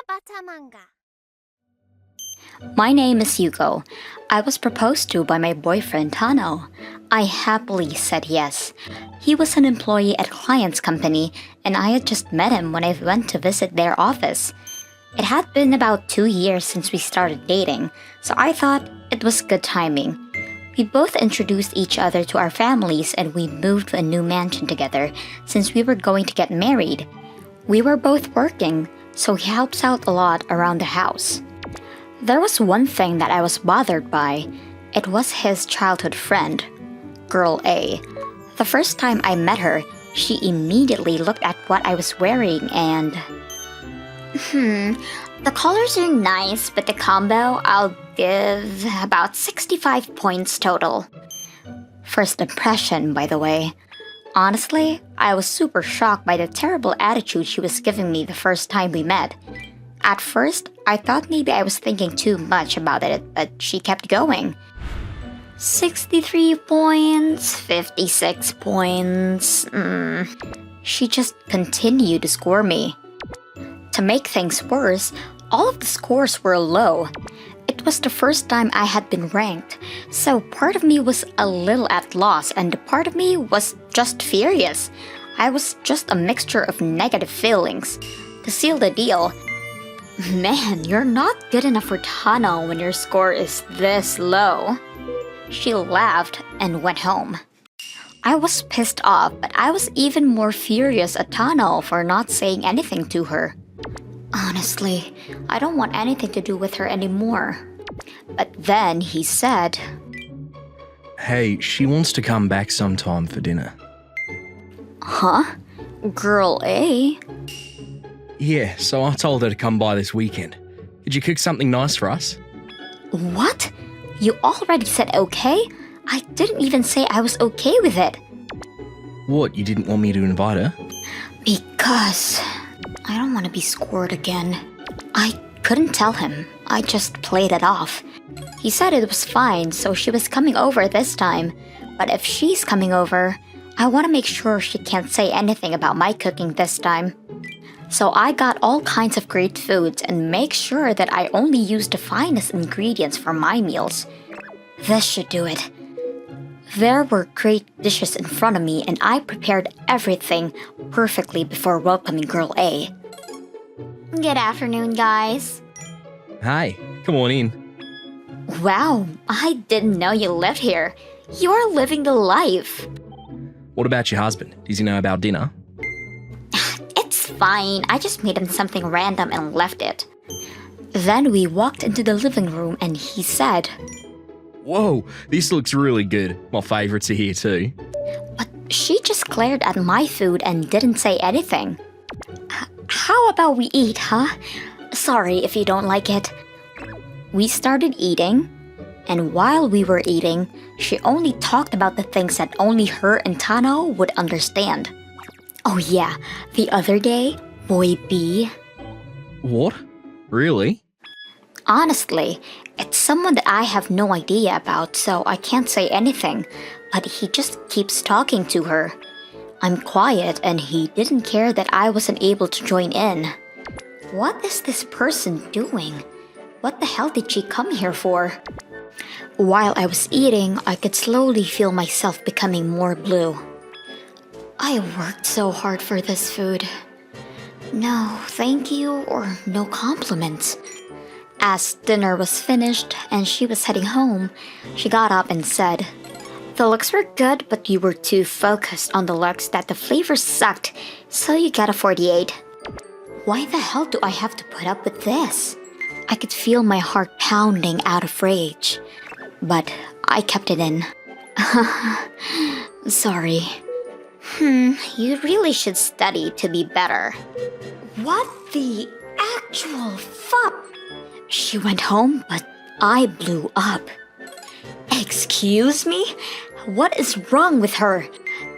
Bata Manga. My name is Yuko. I was proposed to by my boyfriend Tano. I happily said yes. He was an employee at a client's company, and I had just met him when I went to visit their office. It had been about 2 years since we started dating, so I thought it was good timing. We both introduced each other to our families and we moved to a new mansion together since we were going to get married. We were both working, so he helps out a lot around the house. There was one thing that I was bothered by. It was his childhood friend, Girl A. The first time I met her, she immediately looked at what I was wearing and... The colors are nice, but the combo I'll give about 65 points total. First impression, by the way. Honestly, I was super shocked by the terrible attitude she was giving me the first time we met. At first, I thought maybe I was thinking too much about it, but she kept going. 63 points, 56 points... She just continued to score me. To make things worse, all of the scores were low. It was the first time I had been ranked, so part of me was a little at loss and part of me was just furious. I was just a mixture of negative feelings. To seal the deal, man, you're not good enough for Tano when your score is this low. She laughed and went home. I was pissed off, but I was even more furious at Tano for not saying anything to her. Honestly, I don't want anything to do with her anymore. But then he said, Hey, she wants to come back sometime for dinner. Huh? Girl A? Yeah, so I told her to come by this weekend. Could you cook something nice for us? What? You already said okay? I didn't even say I was okay with it. What, you didn't want me to invite her? Because I don't want to be scored again. I couldn't tell him. I just played it off. He said it was fine, so she was coming over this time. But if she's coming over, I want to make sure she can't say anything about my cooking this time. So I got all kinds of great foods and make sure that I only use the finest ingredients for my meals. This should do it. There were great dishes in front of me and I prepared everything perfectly before welcoming Girl A. Good afternoon, guys. Hey, come on in. Wow, I didn't know you lived here. You're living the life. What about your husband? Does he know about dinner? It's fine. I just made him something random and left it. Then we walked into the living room and he said, Whoa, this looks really good. My favourites are here too. But she just glared at my food and didn't say anything. How about we eat, huh? Sorry if you don't like it. We started eating, and while we were eating, she only talked about the things that only her and Tano would understand. Oh yeah, the other day, Boy B. What? Really? Honestly, it's someone that I have no idea about, so I can't say anything, but he just keeps talking to her. I'm quiet and he didn't care that I wasn't able to join in. What is this person doing? What the hell did she come here for? While I was eating, I could slowly feel myself becoming more blue. I worked so hard for this food. No thank you or no compliments. As dinner was finished and she was heading home, she got up and said, The looks were good, but you were too focused on the looks that the flavor sucked, so you got a 48. Why the hell do I have to put up with this? I could feel my heart pounding out of rage, but I kept it in. Sorry. You really should study to be better. What the actual fuck? She went home, but I blew up. Excuse me? What is wrong with her?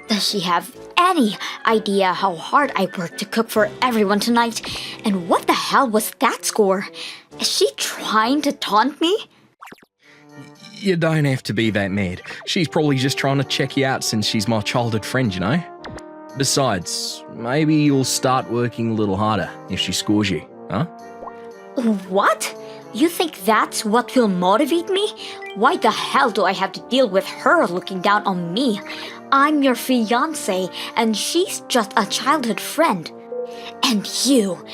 Does she have any idea how hard I worked to cook for everyone tonight? And what the hell was that score? Is she trying to taunt me? You don't have to be that mad. She's probably just trying to check you out since she's my childhood friend, you know? Besides, maybe you'll start working a little harder if she scores you, huh? What? You think that's what will motivate me? Why the hell do I have to deal with her looking down on me? I'm your fiance, and she's just a childhood friend. And you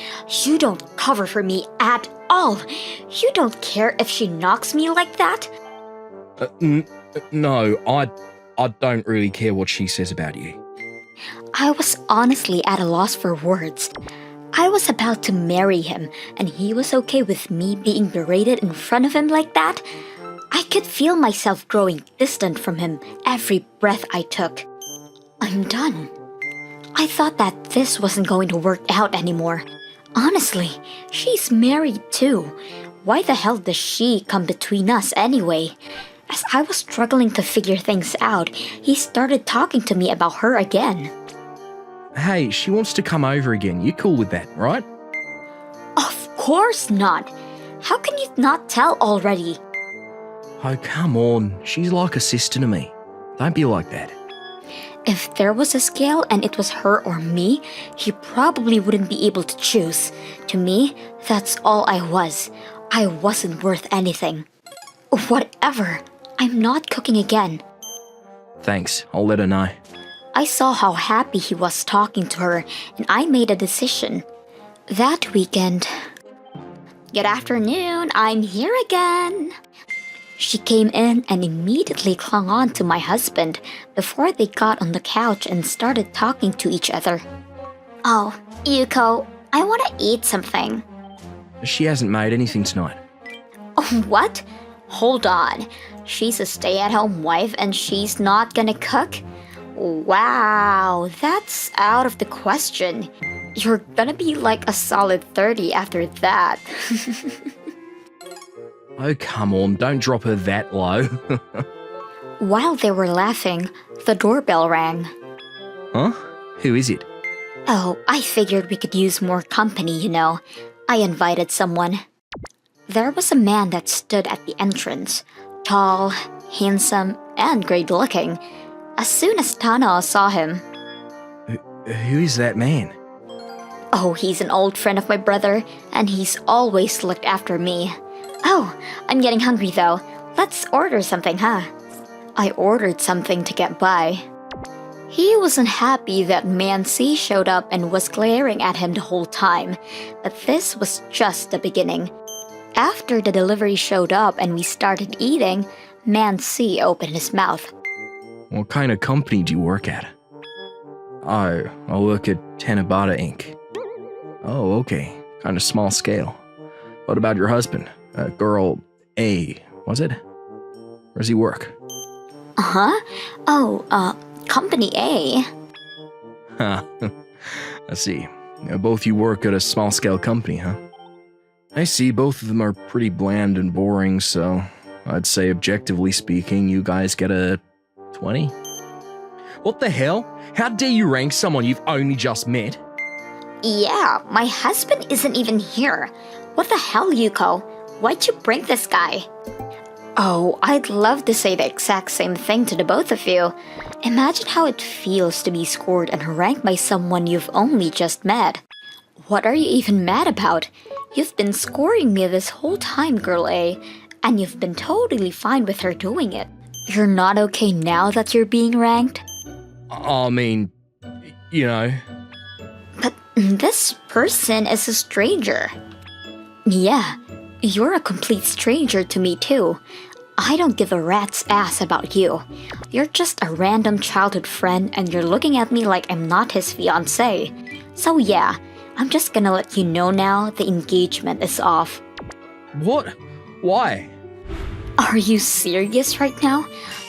don't cover for me at all. You don't care if she knocks me like that? No, I don't really care what she says about you. I was honestly at a loss for words. I was about to marry him, and he was okay with me being berated in front of him like that? I could feel myself growing distant from him every breath I took. I'm done. I thought that this wasn't going to work out anymore. Honestly, she's married too. Why the hell does she come between us anyway? As I was struggling to figure things out, he started talking to me about her again. Hey, she wants to come over again. You cool with that, right? Of course not. How can you not tell already? Oh, come on. She's like a sister to me. Don't be like that. If there was a scale and it was her or me, he probably wouldn't be able to choose. To me, that's all I was. I wasn't worth anything. Whatever. I'm not cooking again. Thanks. I'll let her know. I saw how happy he was talking to her, and I made a decision. That weekend... Good afternoon, I'm here again. She came in and immediately clung on to my husband before they got on the couch and started talking to each other. Oh, Yuko, I want to eat something. She hasn't made anything tonight. Oh, what? Hold on. She's a stay-at-home wife and she's not gonna cook? Wow, that's out of the question. You're gonna be like a solid 30 after that. Oh, come on, don't drop her that low. While they were laughing, the doorbell rang. Huh? Who is it? Oh, I figured we could use more company, you know. I invited someone. There was a man that stood at the entrance. Tall, handsome, and great-looking. As soon as Tano saw him... Who is that man? Oh, he's an old friend of my brother, and he's always looked after me. Oh, I'm getting hungry though. Let's order something, huh? I ordered something to get by. He wasn't happy that Man C showed up and was glaring at him the whole time, but this was just the beginning. After the delivery showed up and we started eating, Man C opened his mouth. What kind of company do you work at? Oh, I work at Tanabata Inc. Oh, okay. Kind of small scale. What about your husband? Girl A, was it? Where does he work? Uh-huh. Oh, Company A. Huh. I see. Both you work at a small-scale company, huh? I see both of them are pretty bland and boring, so I'd say objectively speaking, you guys get a 20? What the hell? How dare you rank someone you've only just met? Yeah, my husband isn't even here. What the hell, Yuko? Why'd you bring this guy? Oh, I'd love to say the exact same thing to the both of you. Imagine how it feels to be scored and ranked by someone you've only just met. What are you even mad about? You've been scoring me this whole time, Girl A, and you've been totally fine with her doing it. You're not okay now that you're being ranked? I mean, you know. But this person is a stranger. Yeah, you're a complete stranger to me too. I don't give a rat's ass about you. You're just a random childhood friend and you're looking at me like I'm not his fiance. So yeah, I'm just gonna let you know now the engagement is off. What? Why? Are you serious right now?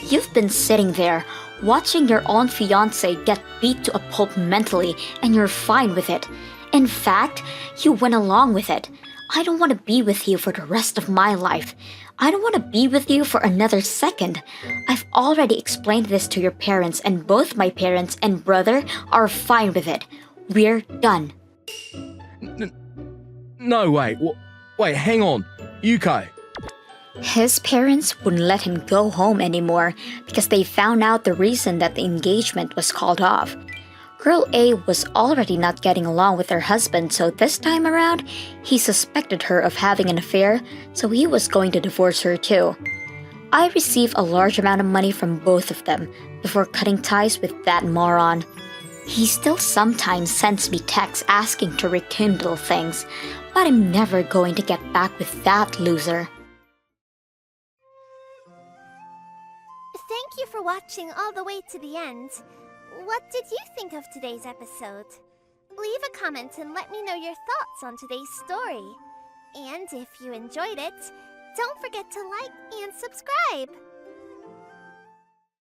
You've been sitting there, watching your own fiance get beat to a pulp mentally, and you're fine with it. In fact, you went along with it. I don't want to be with you for the rest of my life. I don't want to be with you for another second. I've already explained this to your parents, and both my parents and brother are fine with it. We're done. No, wait. Wait, hang on. Yuko. His parents wouldn't let him go home anymore because they found out the reason that the engagement was called off. Girl A was already not getting along with her husband, so this time around, he suspected her of having an affair, so he was going to divorce her too. I received a large amount of money from both of them before cutting ties with that moron. He still sometimes sends me texts asking to rekindle things, but I'm never going to get back with that loser. Thank you for watching all the way to the end. What did you think of today's episode? Leave a comment and let me know your thoughts on today's story. And if you enjoyed it, don't forget to like and subscribe!